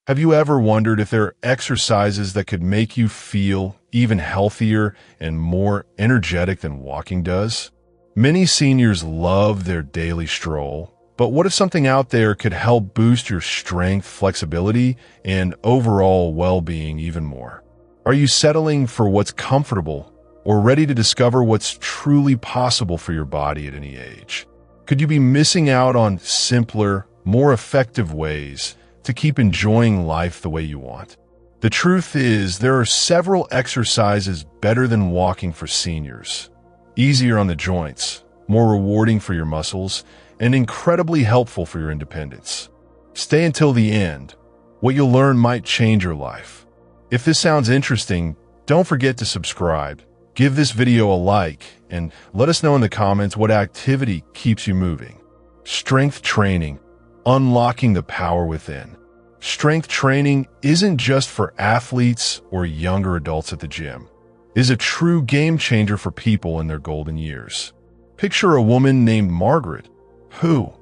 Have you ever wondered if there are exercises that could make you feel even healthier and more energetic than walking does? Many seniors love their daily stroll, but what if something out there could help boost your strength, flexibility, and overall well-being even more? Are you settling for what's comfortable or ready to discover what's truly possible for your body at any age? Could you be missing out on simpler, more effective ways to keep enjoying life the way you want? The truth is, there are several exercises better than walking for seniors. Easier on the joints, more rewarding for your muscles, and incredibly helpful for your independence. Stay until the end. What you'll learn might change your life. If this sounds interesting, don't forget to subscribe, give this video a like, and let us know in the comments what activity keeps you moving. Strength training, unlocking the power within. Strength training isn't just for athletes or younger adults at the gym. It is a true game changer for people in their golden years. Picture a woman named Margaret, who,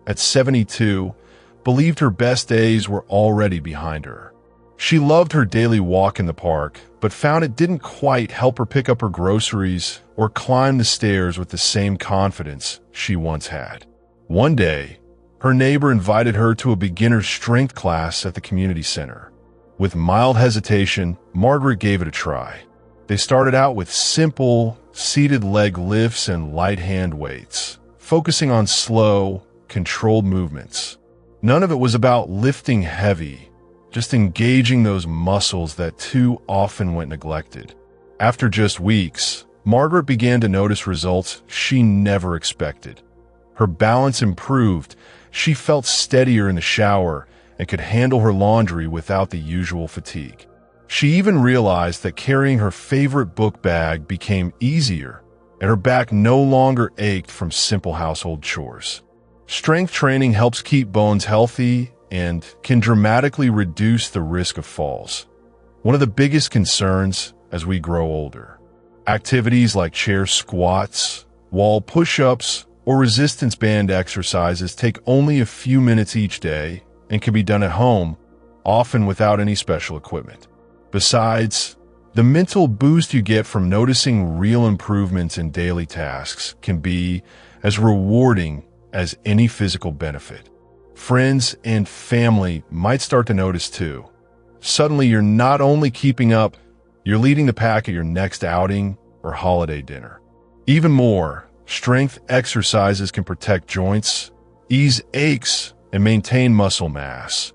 at 72, believed her best days were already behind her. She loved her daily walk in the park, but found it didn't quite help her pick up her groceries or climb the stairs with the same confidence she once had. One day, her neighbor invited her to a beginner's strength class at the community center. With mild hesitation, Margaret gave it a try. They started out with simple, seated leg lifts and light hand weights, focusing on slow, controlled movements. None of it was about lifting heavy, just engaging those muscles that too often went neglected. After just weeks, Margaret began to notice results she never expected. Her balance improved, she felt steadier in the shower, and could handle her laundry without the usual fatigue. She even realized that carrying her favorite book bag became easier, and her back no longer ached from simple household chores. Strength training helps keep bones healthy and can dramatically reduce the risk of falls. One of the biggest concerns as we grow older. Activities like chair squats, wall push-ups, or resistance band exercises take only a few minutes each day and can be done at home, often without any special equipment. Besides, the mental boost you get from noticing real improvements in daily tasks can be as rewarding as any physical benefit. Friends and family might start to notice too. Suddenly, you're not only keeping up, you're leading the pack at your next outing or holiday dinner. Even more, strength exercises can protect joints, ease aches, and maintain muscle mass,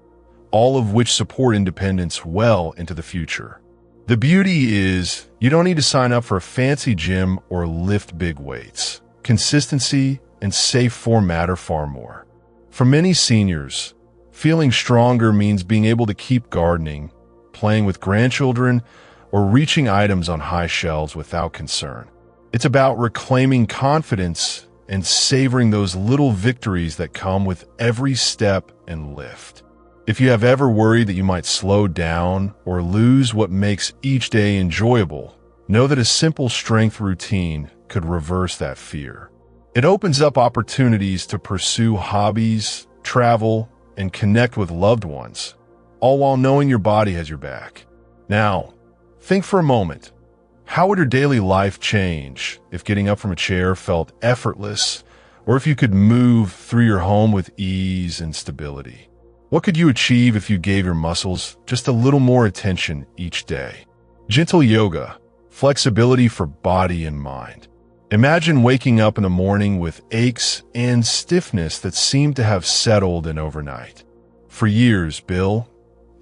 all of which support independence well into the future. The beauty is, you don't need to sign up for a fancy gym or lift big weights. Consistency and safe form matter far more. For many seniors, feeling stronger means being able to keep gardening, playing with grandchildren, or reaching items on high shelves without concern. It's about reclaiming confidence and savoring those little victories that come with every step and lift. If you have ever worried that you might slow down or lose what makes each day enjoyable, know that a simple strength routine could reverse that fear. It opens up opportunities to pursue hobbies, travel, and connect with loved ones, all while knowing your body has your back. Now, think for a moment. How would your daily life change if getting up from a chair felt effortless, or if you could move through your home with ease and stability? What could you achieve if you gave your muscles just a little more attention each day? Gentle yoga, flexibility for body and mind. Imagine waking up in the morning with aches and stiffness that seem to have settled in overnight. For years, Bill,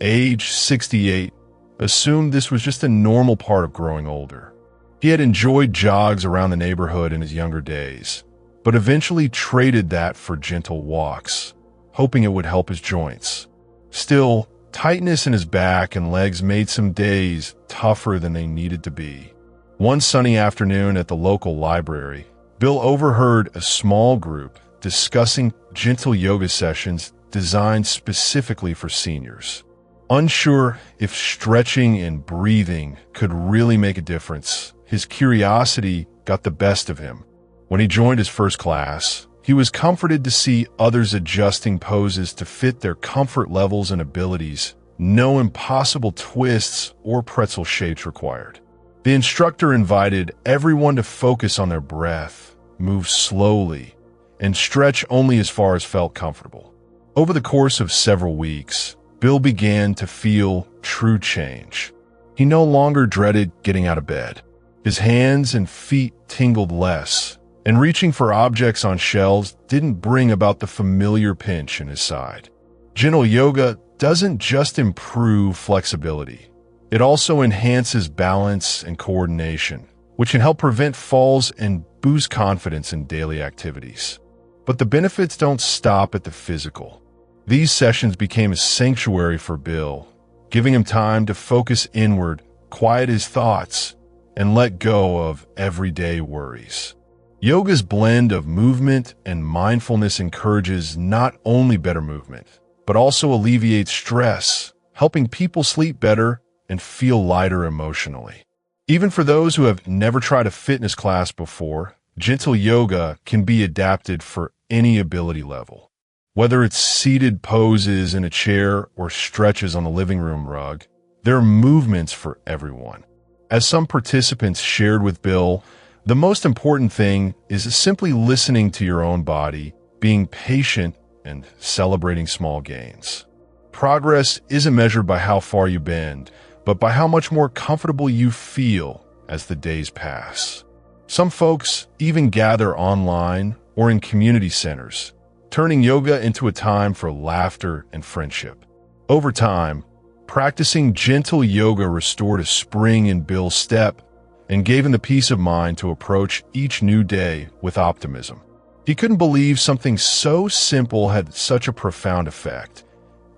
age 68, assumed this was just a normal part of growing older. He had enjoyed jogs around the neighborhood in his younger days, but eventually traded that for gentle walks, hoping it would help his joints. Still, tightness in his back and legs made some days tougher than they needed to be. One sunny afternoon at the local library, Bill overheard a small group discussing gentle yoga sessions designed specifically for seniors. Unsure if stretching and breathing could really make a difference, his curiosity got the best of him. When he joined his first class, he was comforted to see others adjusting poses to fit their comfort levels and abilities No impossible twists or pretzel shapes required. The instructor invited everyone to focus on their breath, move slowly, and stretch only as far as felt comfortable. Over the course of several weeks, Bill began to feel true change. He no longer dreaded getting out of bed. His hands and feet tingled less, and reaching for objects on shelves didn't bring about the familiar pinch in his side. Gentle yoga doesn't just improve flexibility. It also enhances balance and coordination, which can help prevent falls and boost confidence in daily activities. But the benefits don't stop at the physical. These sessions became a sanctuary for Bill, giving him time to focus inward, quiet his thoughts, and let go of everyday worries. Yoga's blend of movement and mindfulness encourages not only better movement, but also alleviates stress, helping people sleep better and feel lighter emotionally. Even for those who have never tried a fitness class before, gentle yoga can be adapted for any ability level. Whether it's seated poses in a chair or stretches on the living room rug, there are movements for everyone. As some participants shared with Bill, the most important thing is simply listening to your own body, being patient, and celebrating small gains. Progress isn't measured by how far you bend, but by how much more comfortable you feel as the days pass. Some folks even gather online or in community centers, turning yoga into a time for laughter and friendship. Over time, practicing gentle yoga restored a spring in Bill's step and gave him the peace of mind to approach each new day with optimism. He couldn't believe something so simple had such a profound effect,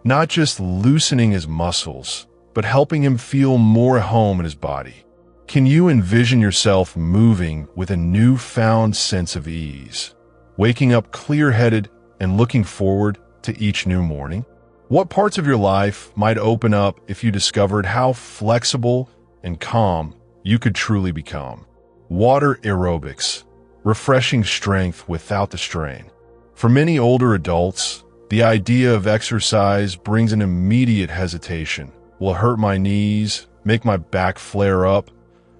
not just loosening his muscles, but helping him feel more at home in his body. Can you envision yourself moving with a newfound sense of ease, waking up clear-headed and looking forward to each new morning? What parts of your life might open up if you discovered how flexible and calm you could truly become? Water aerobics, refreshing strength without the strain. For many older adults, the idea of exercise brings an immediate hesitation. Will it hurt my knees, make my back flare up,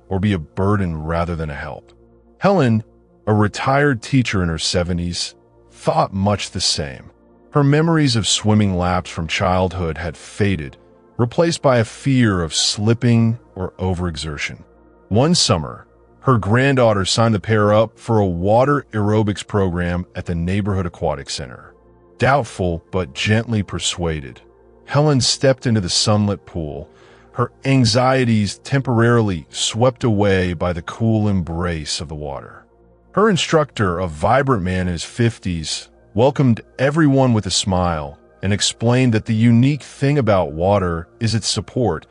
or be a burden rather than a help? Helen, a retired teacher in her 70s, thought much the same. Her memories of swimming laps from childhood had faded, replaced by a fear of slipping or overexertion. One summer, her granddaughter signed the pair up for a water aerobics program at the neighborhood aquatic center. Doubtful but gently persuaded, Helen stepped into the sunlit pool, her anxieties temporarily swept away by the cool embrace of the water. Her instructor, a vibrant man in his 50s, welcomed everyone with a smile and explained that the unique thing about water is its support.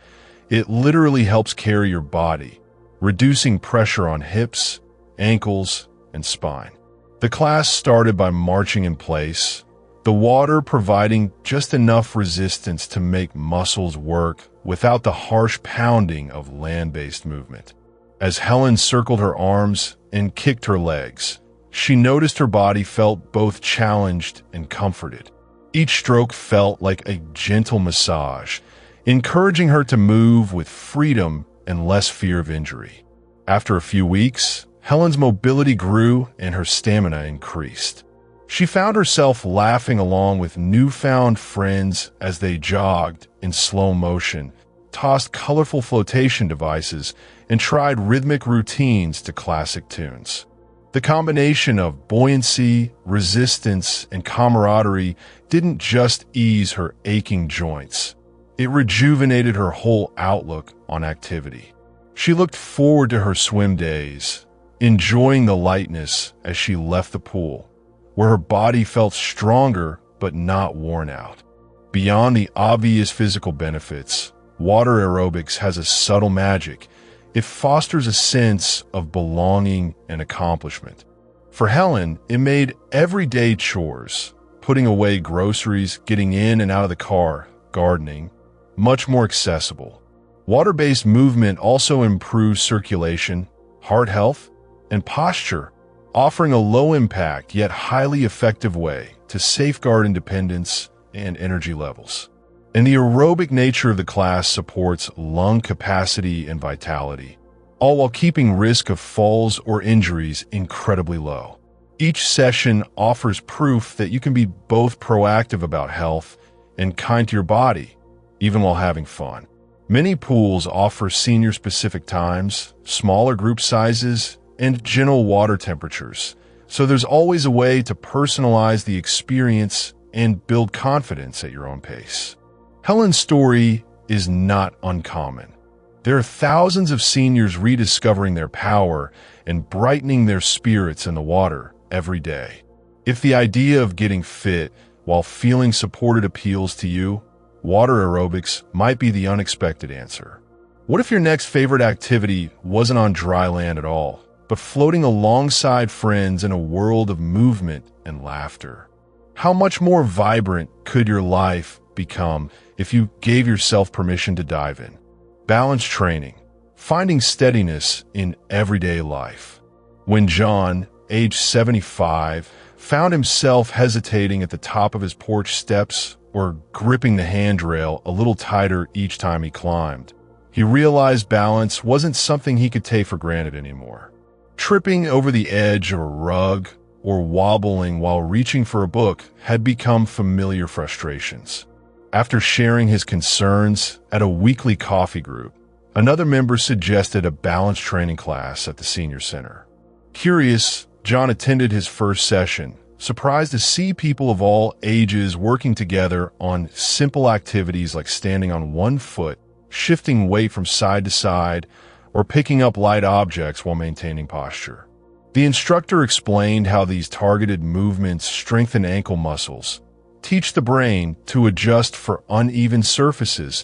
It literally helps carry your body, reducing pressure on hips, ankles, and spine. The class started by marching in place, the water providing just enough resistance to make muscles work without the harsh pounding of land-based movement. As Helen circled her arms and kicked her legs, she noticed her body felt both challenged and comforted. Each stroke felt like a gentle massage, encouraging her to move with freedom and less fear of injury. After a few weeks, Helen's mobility grew and her stamina increased. She found herself laughing along with newfound friends as they jogged in slow motion, tossed colorful flotation devices, and tried rhythmic routines to classic tunes. The combination of buoyancy, resistance, and camaraderie didn't just ease her aching joints. It rejuvenated her whole outlook on activity. She looked forward to her swim days, enjoying the lightness as she left the pool, where her body felt stronger but not worn out. Beyond the obvious physical benefits, water aerobics has a subtle magic. It fosters a sense of belonging and accomplishment. For Helen, it made everyday chores, putting away groceries, getting in and out of the car, gardening, much more accessible. Water-based movement also improves circulation, heart health, and posture, offering a low-impact yet highly effective way to safeguard independence and energy levels. And the aerobic nature of the class supports lung capacity and vitality, all while keeping risk of falls or injuries incredibly low. Each session offers proof that you can be both proactive about health and kind to your body, even while having fun. Many pools offer senior-specific times, smaller group sizes, and gentle water temperatures, so there's always a way to personalize the experience and build confidence at your own pace. Helen's story is not uncommon. There are thousands of seniors rediscovering their power and brightening their spirits in the water every day. If the idea of getting fit while feeling supported appeals to you, water aerobics might be the unexpected answer. What if your next favorite activity wasn't on dry land at all, but floating alongside friends in a world of movement and laughter? How much more vibrant could your life become if you gave yourself permission to dive in? Balance training, finding steadiness in everyday life. When John, age 75, found himself hesitating at the top of his porch steps or gripping the handrail a little tighter each time he climbed, he realized balance wasn't something he could take for granted anymore. Tripping over the edge of a rug or wobbling while reaching for a book had become familiar frustrations. After sharing his concerns at a weekly coffee group, another member suggested a balance training class at the senior center. Curious, John attended his first session, surprised to see people of all ages working together on simple activities like standing on one foot, shifting weight from side to side, or picking up light objects while maintaining posture. The instructor explained how these targeted movements strengthen ankle muscles, teach the brain to adjust for uneven surfaces,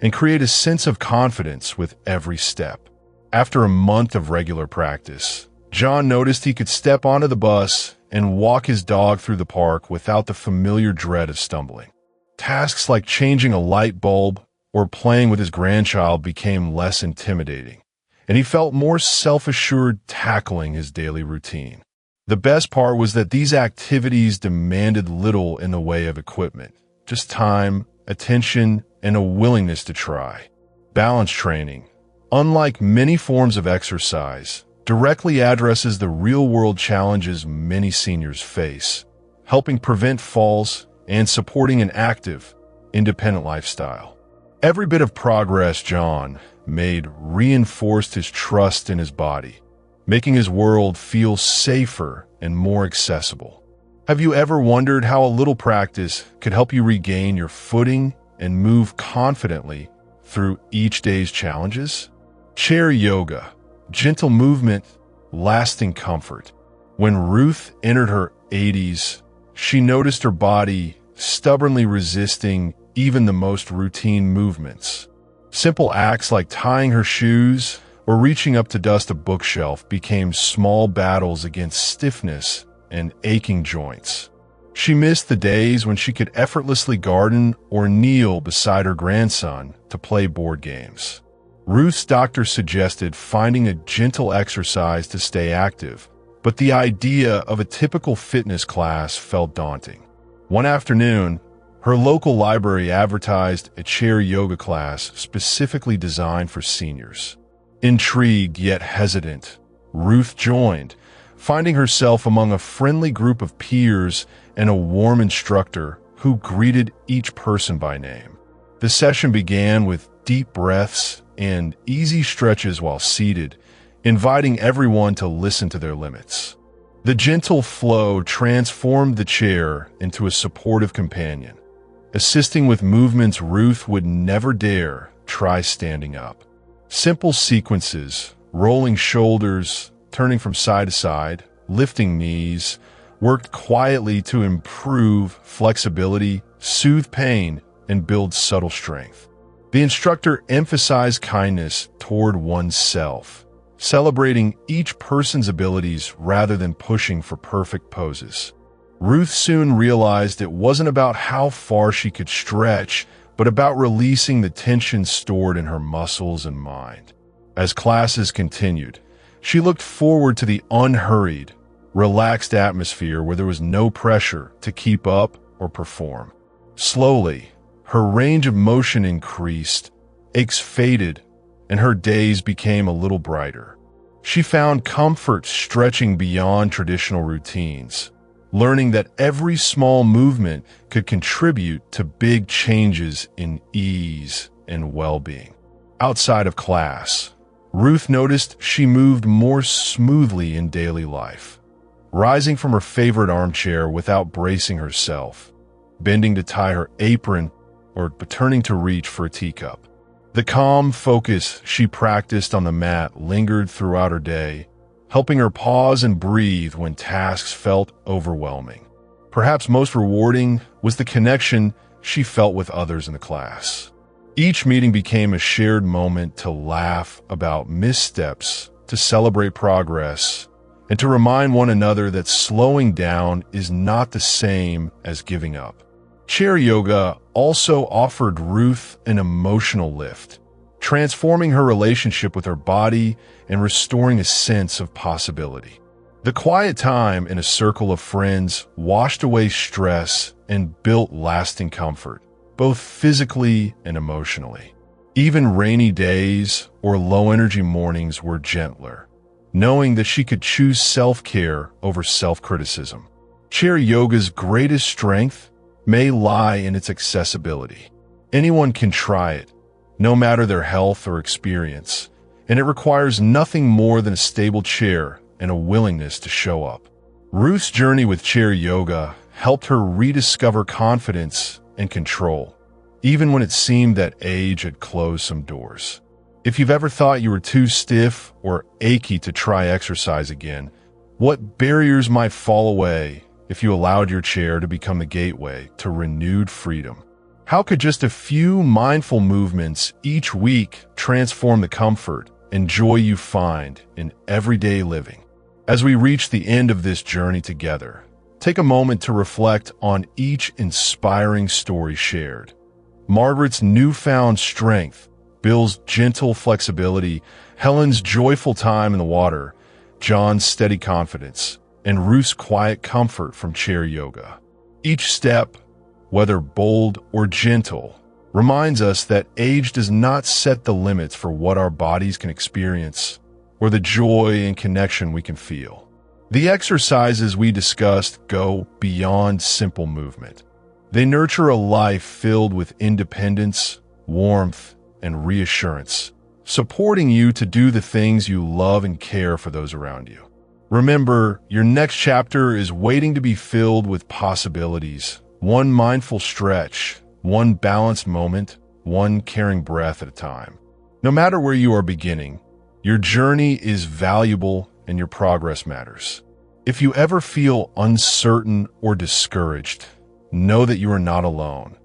and create a sense of confidence with every step. After a month of regular practice, John noticed he could step onto the bus and walk his dog through the park without the familiar dread of stumbling. Tasks like changing a light bulb or playing with his grandchild became less intimidating, and he felt more self-assured tackling his daily routine. The best part was that these activities demanded little in the way of equipment, just time, attention, and a willingness to try. Balance training, unlike many forms of exercise, directly addresses the real-world challenges many seniors face, helping prevent falls and supporting an active, independent lifestyle. Every bit of progress John made reinforced his trust in his body, making his world feel safer and more accessible. Have you ever wondered how a little practice could help you regain your footing and move confidently through each day's challenges? Chair yoga, gentle movement, lasting comfort. When Ruth entered her 80s, she noticed her body stubbornly resisting even the most routine movements. Simple acts like tying her shoes or reaching up to dust a bookshelf became small battles against stiffness and aching joints. She missed the days when she could effortlessly garden or kneel beside her grandson to play board games. Ruth's doctor suggested finding a gentle exercise to stay active, but the idea of a typical fitness class felt daunting. One afternoon, her local library advertised a chair yoga class specifically designed for seniors. Intrigued yet hesitant, Ruth joined, finding herself among a friendly group of peers and a warm instructor who greeted each person by name. The session began with deep breaths and easy stretches while seated, inviting everyone to listen to their limits. The gentle flow transformed the chair into a supportive companion, assisting with movements Ruth would never dare try standing up. Simple sequences, rolling shoulders, turning from side to side, lifting knees, worked quietly to improve flexibility, soothe pain, and build subtle strength. The instructor emphasized kindness toward oneself, celebrating each person's abilities rather than pushing for perfect poses. Ruth soon realized it wasn't about how far she could stretch, but about releasing the tension stored in her muscles and mind. As classes continued, she looked forward to the unhurried, relaxed atmosphere where there was no pressure to keep up or perform. Slowly, Her range of motion increased, aches faded, and her days became a little brighter. She found comfort stretching beyond traditional routines, learning that every small movement could contribute to big changes in ease and well-being. Outside of class, Ruth noticed she moved more smoothly in daily life, rising from her favorite armchair without bracing herself, bending to tie her apron, or turning to reach for a teacup. The calm focus she practiced on the mat lingered throughout her day, helping her pause and breathe when tasks felt overwhelming. Perhaps most rewarding was the connection she felt with others in the class. Each meeting became a shared moment to laugh about missteps, to celebrate progress, and to remind one another that slowing down is not the same as giving up. Chair yoga also offered Ruth an emotional lift, transforming her relationship with her body and restoring a sense of possibility. The quiet time in a circle of friends washed away stress and built lasting comfort, both physically and emotionally. Even rainy days or low-energy mornings were gentler, knowing that she could choose self-care over self-criticism. Chair yoga's greatest strength may lie in its accessibility. Anyone can try it, no matter their health or experience, and it requires nothing more than a stable chair and a willingness to show up. Ruth's journey with chair yoga helped her rediscover confidence and control, even when it seemed that age had closed some doors. If you've ever thought you were too stiff or achy to try exercise again, what barriers might fall away if you allowed your chair to become the gateway to renewed freedom? How could just a few mindful movements each week transform the comfort and joy you find in everyday living? As we reach the end of this journey together, take a moment to reflect on each inspiring story shared. Margaret's newfound strength, Bill's gentle flexibility, Helen's joyful time in the water, John's steady confidence, and Ruth's quiet comfort from chair yoga. Each step, whether bold or gentle, reminds us that age does not set the limits for what our bodies can experience or the joy and connection we can feel. The exercises we discussed go beyond simple movement. They nurture a life filled with independence, warmth, and reassurance, supporting you to do the things you love and care for those around you. Remember, your next chapter is waiting to be filled with possibilities. One mindful stretch, one balanced moment, one caring breath at a time. No matter where you are beginning, your journey is valuable and your progress matters. If you ever feel uncertain or discouraged, know that you are not alone.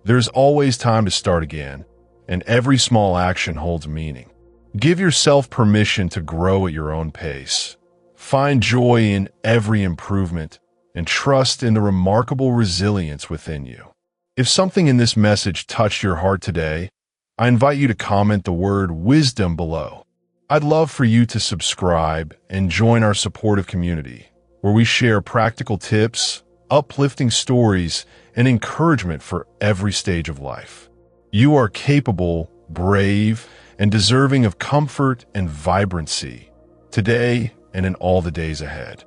There's always time to start again, and every small action holds meaning. Give yourself permission to grow at your own pace. Find joy in every improvement and trust in the remarkable resilience within you. If something in this message touched your heart today, I invite you to comment the word wisdom below. I'd love for you to subscribe and join our supportive community, where we share practical tips, uplifting stories, and encouragement for every stage of life. You are capable, brave, and deserving of comfort and vibrancy today and in all the days ahead.